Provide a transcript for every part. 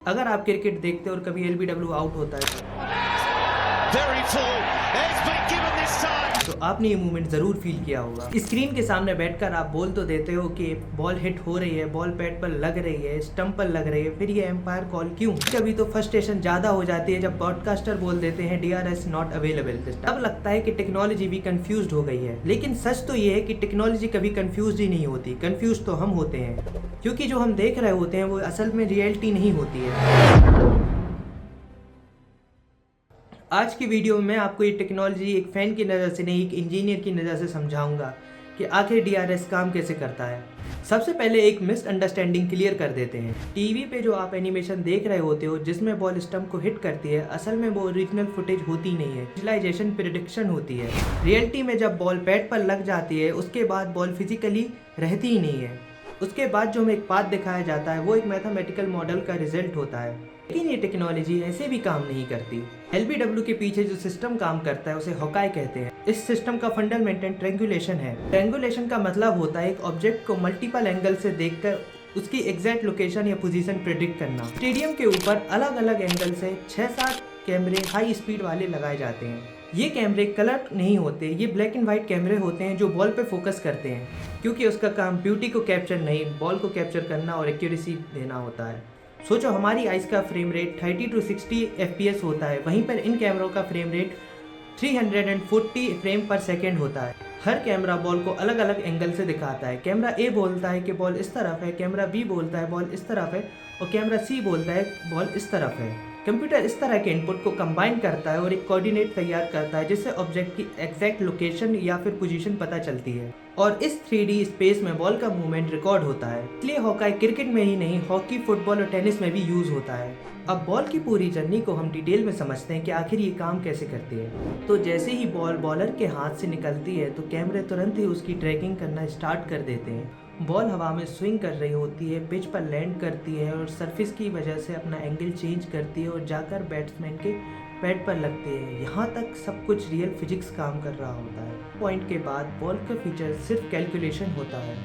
अगर आप क्रिकेट देखते हो और कभी एलबीडब्ल्यू आउट होता है तो आपने ये मूवमेंट जरूर फील किया होगा। स्क्रीन के सामने बैठकर आप बोल तो देते हो कि बॉल हिट हो रही है, बॉल पैड पर लग रही है, स्टंप पर लग रही है, फिर ये एम्पायर कॉल क्यों? कभी तो फ्रस्ट्रेशन ज्यादा हो जाती है जब ब्रॉडकास्टर बोल देते हैं DRS नॉट अवेलेबल। तब लगता है कि टेक्नोलॉजी भी कंफ्यूज हो गई है, लेकिन सच तो ये है कि टेक्नोलॉजी कभी कंफ्यूज ही नहीं होती। कंफ्यूज तो हम होते हैं, क्योंकि जो हम देख रहे होते हैं वो असल में रियलिटी नहीं होती है। आज की वीडियो में मैं आपको ये टेक्नोलॉजी एक फ़ैन की नज़र से नहीं, एक इंजीनियर की नज़र से समझाऊंगा कि आखिर DRS काम कैसे करता है। सबसे पहले एक मिसअंडरस्टैंडिंग क्लियर कर देते हैं। टीवी पे जो आप एनिमेशन देख रहे होते हो जिसमें बॉल स्टंप को हिट करती है, असल में वो ओरिजिनल फुटेज होती नहीं है, विजुअलाइजेशन प्रेडिक्शन होती है। रियलिटी में जब बॉल पैड पर लग जाती है उसके बाद बॉल फिजिकली रहती ही नहीं है। उसके बाद जो हमें एक पाथ दिखाया जाता है वो एक मैथमेटिकल मॉडल का रिजल्ट होता है। लेकिन ये टेक्नोलॉजी ऐसे भी काम नहीं करती। LBW के पीछे जो सिस्टम काम करता है उसे हॉकाई कहते हैं। इस सिस्टम का फंडामेंटल ट्रैंगुलेशन है। ट्रैंगुलेशन का मतलब होता है एक ऑब्जेक्ट को मल्टीपल एंगल से देखकर उसकी एग्जैक्ट लोकेशन या पोजीशन प्रेडिक्ट करना। स्टेडियम के ऊपर अलग अलग एंगल से 6-7 कैमरे हाई स्पीड वाले लगाए जाते हैं। ये कैमरे कलर नहीं होते, ये ब्लैक एंड व्हाइट कैमरे होते हैं जो बॉल पे फोकस करते हैं, क्योंकि उसका काम ब्यूटी को कैप्चर नहीं, बॉल को कैप्चर करना और एक्यूरेसी देना होता है। सोचो हमारी आइस का फ्रेम रेट 30 to 60 FPS होता है, वहीं पर इन कैमरों का फ्रेम रेट 340 फ्रेम पर सेकेंड होता है। हर कैमरा बॉल को अलग अलग एंगल से दिखाता है। कैमरा A बोलता है कि बॉल इस तरफ है, कैमरा B बोलता है बॉल इस तरफ है और कैमरा C बोलता है बॉल इस तरफ है। कंप्यूटर इस तरह के इनपुट को कंबाइन करता है और एक कोऑर्डिनेट तैयार करता है जिससे ऑब्जेक्ट की एग्जैक्ट लोकेशन या फिर पोजीशन पता चलती है और इस 3D स्पेस में बॉल का मूवमेंट रिकॉर्ड होता है। इसलिए हॉकाई क्रिकेट में ही नहीं, हॉकी, फुटबॉल और टेनिस में भी यूज होता है। अब बॉल की पूरी जर्नी को हम डिटेल में समझते हैं कि आखिर ये काम कैसे करती है। तो जैसे ही बॉल बॉलर के हाथ से निकलती है तो कैमरे तुरंत ही उसकी ट्रैकिंग करना स्टार्ट कर देते हैं। बॉल हवा में स्विंग कर रही होती है, पिच पर लैंड करती है और सरफेस की वजह से अपना एंगल चेंज करती है और जाकर बैट्समैन के पैड पर लगती है। यहाँ तक सब कुछ रियल फिजिक्स काम कर रहा होता है। पॉइंट के बाद बॉल का फीचर सिर्फ कैलकुलेशन होता है।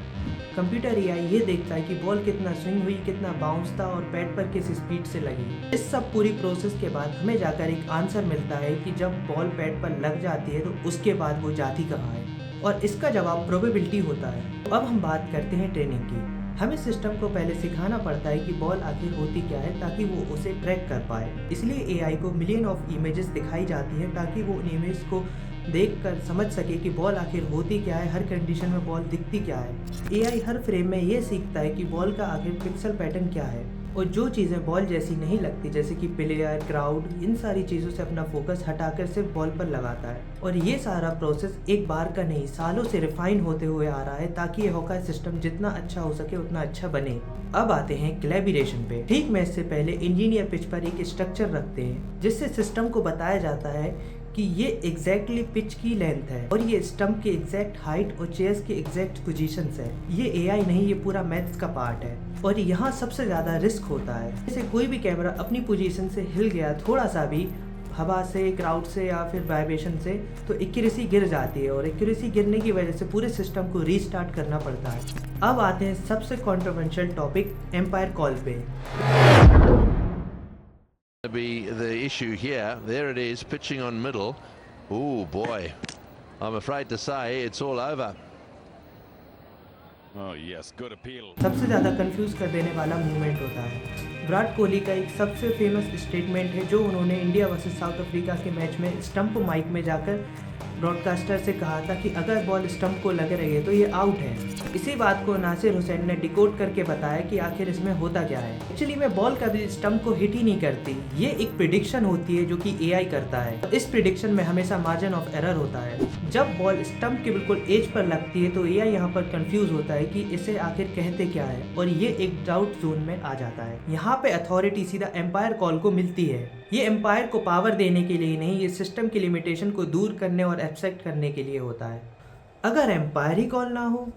कंप्यूटर AI ये देखता है कि बॉल कितना स्विंग हुई, कितना बाउंस था और पैड पर किस स्पीड से लगी। इस सब पूरी प्रोसेस के बाद हमें जाकर एक आंसर मिलता है कि जब बॉल पैड पर लग जाती है तो उसके बाद वो जाती कहाँ है, और इसका जवाब प्रोबेबिलिटी होता है। तो अब हम बात करते हैं ट्रेनिंग की। हमें सिस्टम को पहले सिखाना पड़ता है कि बॉल आखिर होती क्या है ताकि वो उसे ट्रैक कर पाए। इसलिए AI को मिलियन ऑफ इमेजेस दिखाई जाती हैं ताकि वो उन इमेज को देखकर समझ सके कि बॉल आखिर होती क्या है, हर कंडीशन में बॉल दिखती क्या है। AI हर फ्रेम में ये सीखता है कि बॉल का आखिर पिक्सल पैटर्न क्या है और जो चीज़ें बॉल जैसी नहीं लगती, जैसे कि प्लेयर, क्राउड, इन सारी चीज़ों से अपना फोकस हटाकर सिर्फ बॉल पर लगाता है। और ये सारा प्रोसेस एक बार का नहीं, सालों से रिफाइन होते हुए आ रहा है ताकि ये हॉकाई सिस्टम जितना अच्छा हो सके उतना अच्छा बने। अब आते हैं कोलैबोरेशन पे। ठीक मैच से पहले इंजीनियर पिच पर एक स्ट्रक्चर रखते हैं जिससे सिस्टम को बताया जाता है कि ये एग्जैक्टली पिच की लेंथ है और ये स्टंप की एग्जैक्ट हाइट और चेयर्स की एग्जैक्ट पोजीशंस है। ये AI नहीं, ये पूरा मैथ्स का पार्ट है और यहाँ सबसे ज़्यादा रिस्क होता है। जैसे कोई भी कैमरा अपनी पोजीशन से हिल गया थोड़ा सा भी, हवा से, क्राउड से या फिर वाइब्रेशन से, तो एक्यूरेसी गिर जाती है और एक्यूरेसी गिरने की वजह से पूरे सिस्टम को रीस्टार्ट करना पड़ता है। अब आते हैं सबसे कॉन्ट्रोवर्शियल टॉपिक, एम्पायर कॉल पे। Be the issue here. There it is, pitching on middle. Oh boy, I'm afraid to say it's all over. Oh yes, good appeal. सबसे ज़्यादा कंफ्यूज कर देने वाला मूवमेंट होता है। विराट कोहली का एक सबसे फेमस स्टेटमेंट है जो उन्होंने इंडिया वर्सेस साउथ अफ्रीका के मैच में स्टंप माइक में जाकर ब्रॉडकास्टर से कहा था कि अगर बॉल स्टंप को लग रही है तो ये आउट है। इसी बात को नासिर हुसैन ने डिकोड करके बताया कि आखिर इसमें होता क्या है। एक्चुअली में बॉल कभी स्टंप को हिट ही नहीं करती, ये एक प्रिडिक्शन होती है जो कि AI करता है। इस प्रिडिक्शन में हमेशा मार्जिन ऑफ एरर होता है। जब बॉल स्टंप के बिल्कुल एज पर लगती है तो AI यहाँ पर कंफ्यूज होता है कि इसे आखिर कहते क्या है और ये एक डाउट जोन में आ जाता है। यहाँ पे अथॉरिटी सीधा एम्पायर कॉल को मिलती है। ये एम्पायर को पावर देने के लिए नहीं, ये सिस्टम की लिमिटेशन को दूर करने और एब्स्ट्रैक्ट करने के लिए होता है। अगर एम्पायर ही कॉल ना हो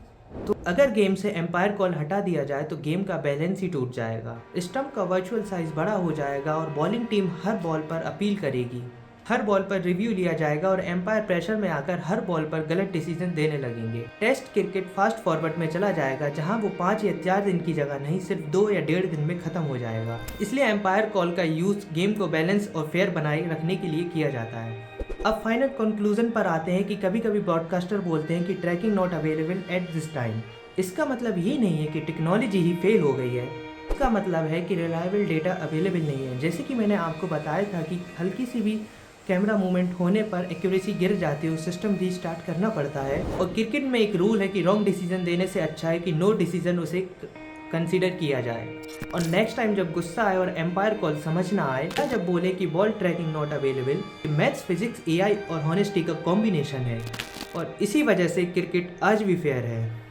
तो अगर गेम से एम्पायर कॉल हटा दिया जाए तो गेम का बैलेंस ही टूट जाएगा। स्टंप का वर्चुअल साइज बड़ा हो जाएगा और बॉलिंग टीम हर बॉल पर अपील करेगी। हर बॉल पर रिव्यू लिया जाएगा और एम्पायर प्रेशर में आकर हर बॉल पर गलत डिसीजन देने लगेंगे। टेस्ट क्रिकेट फास्ट फॉरवर्ड में चला जाएगा, जहां वो 5 या 4 दिन की जगह नहीं सिर्फ 2 या 1.5 दिन में खत्म हो जाएगा। इसलिए एम्पायर कॉल का यूज गेम को बैलेंस और फेयर बनाए रखने के लिए किया जाता है। अब फाइनल कंक्लूजन पर आते हैं कि कभी कभी ब्रॉडकास्टर बोलते हैं कि tracking not available at this time. इसका मतलब ये नहीं है कि टेक्नोलॉजी ही फेल हो गई है, इसका मतलब है कि रिलायबल डेटा अवेलेबल नहीं है। जैसे कि मैंने आपको बताया था कि हल्की सी भी कैमरा मूवमेंट होने पर एक्यूरेसी गिर जाती है, सिस्टम रीस्टार्ट करना पड़ता है। और क्रिकेट में एक रूल है कि रॉन्ग डिसीजन देने से अच्छा है कि नो डिसीजन उसे कंसीडर किया जाए। और नेक्स्ट टाइम जब गुस्सा आए और एम्पायर कॉल समझ ना आए, या जब बोले कि ball tracking not available, maths, physics, AI और हॉनेस्टी का कॉम्बिनेशन है और इसी वजह से क्रिकेट आज भी फेयर है।